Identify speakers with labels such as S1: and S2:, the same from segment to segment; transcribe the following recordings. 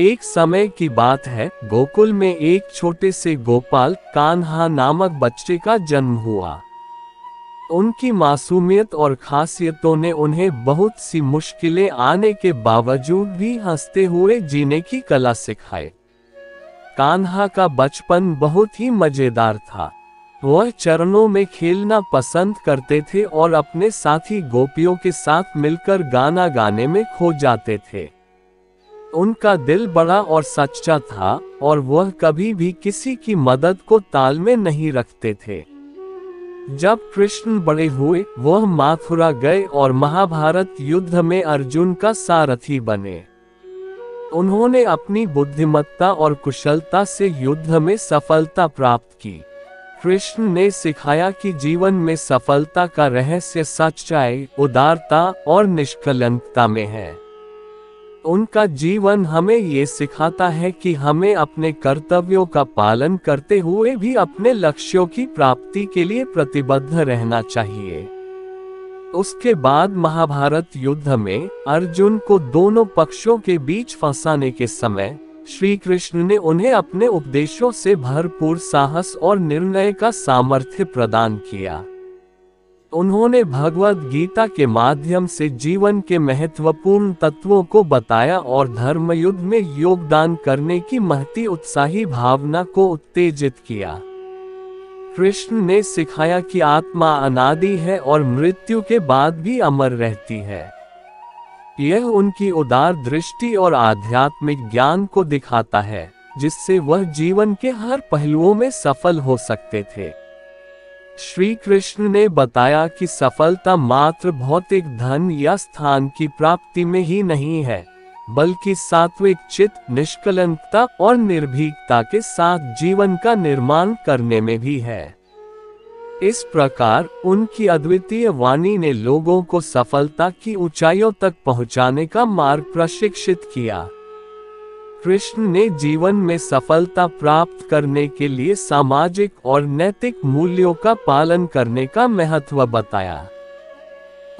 S1: एक समय की बात है, गोकुल में एक छोटे से गोपाल कान्हा नामक बच्चे का जन्म हुआ। उनकी मासूमियत और खासियतों ने उन्हें बहुत सी मुश्किलें आने के बावजूद भी हंसते हुए जीने की कला सिखाई। कान्हा का बचपन बहुत ही मजेदार था। वह चरणों में खेलना पसंद करते थे और अपने साथी गोपियों के साथ मिलकर गाना गाने में खो जाते थे। उनका दिल बड़ा और सच्चा था और वह कभी भी किसी की मदद को ताल में नहीं रखते थे। जब कृष्ण बड़े हुए, वह मथुरा गए और महाभारत युद्ध में अर्जुन का सारथी बने। उन्होंने अपनी बुद्धिमत्ता और कुशलता से युद्ध में सफलता प्राप्त की। कृष्ण ने सिखाया कि जीवन में सफलता का रहस्य सच्चाई, उदारता और निष्कलंकता में है। उनका जीवन हमें ये सिखाता है कि हमें अपने कर्तव्यों का पालन करते हुए भी अपने लक्ष्यों की प्राप्ति के लिए प्रतिबद्ध रहना चाहिए। उसके बाद महाभारत युद्ध में अर्जुन को दोनों पक्षों के बीच फंसाने के समय श्री कृष्ण ने उन्हें अपने उपदेशों से भरपूर साहस और निर्णय का सामर्थ्य प्रदान किया। उन्होंने भगवद गीता के माध्यम से जीवन के महत्वपूर्ण तत्वों को बताया और धर्मयुद्ध में योगदान करने की महती उत्साही भावना को उत्तेजित किया। कृष्ण ने सिखाया कि आत्मा अनादि है और मृत्यु के बाद भी अमर रहती है। यह उनकी उदार दृष्टि और आध्यात्मिक ज्ञान को दिखाता है, जिससे वह जीवन के हर पहलुओं में सफल हो सकते थे। श्री कृष्ण ने बताया कि सफलता मात्र भौतिक धन या स्थान की प्राप्ति में ही नहीं है, बल्कि सात्विक चित्त, निष्कलंकता और निर्भीकता के साथ जीवन का निर्माण करने में भी है। इस प्रकार उनकी अद्वितीय वाणी ने लोगों को सफलता की ऊंचाइयों तक पहुंचाने का मार्ग प्रशिक्षित किया। कृष्ण ने जीवन में सफलता प्राप्त करने के लिए सामाजिक और नैतिक मूल्यों का पालन करने का महत्व बताया।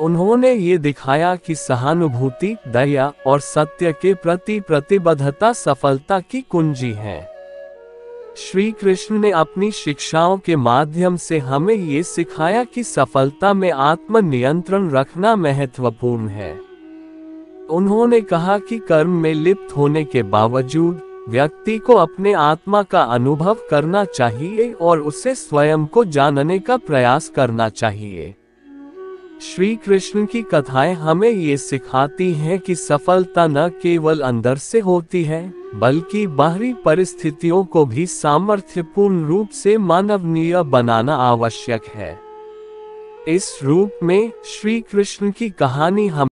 S1: उन्होंने ये दिखाया कि सहानुभूति, दया और सत्य के प्रति प्रतिबद्धता सफलता की कुंजी है। श्री कृष्ण ने अपनी शिक्षाओं के माध्यम से हमें ये सिखाया कि सफलता में आत्मनियंत्रण रखना महत्वपूर्ण है। उन्होंने कहा कि कर्म में लिप्त होने के बावजूद व्यक्ति को अपने आत्मा का अनुभव करना चाहिए और उसे स्वयं को जानने का प्रयास करना चाहिए। श्री कृष्ण की कथाएं हमें ये सिखाती हैं कि सफलता न केवल अंदर से होती है, बल्कि बाहरी परिस्थितियों को भी सामर्थ्यपूर्ण रूप से मानवीय बनाना आवश्यक है। इस रूप में श्री कृष्ण की कहानी हम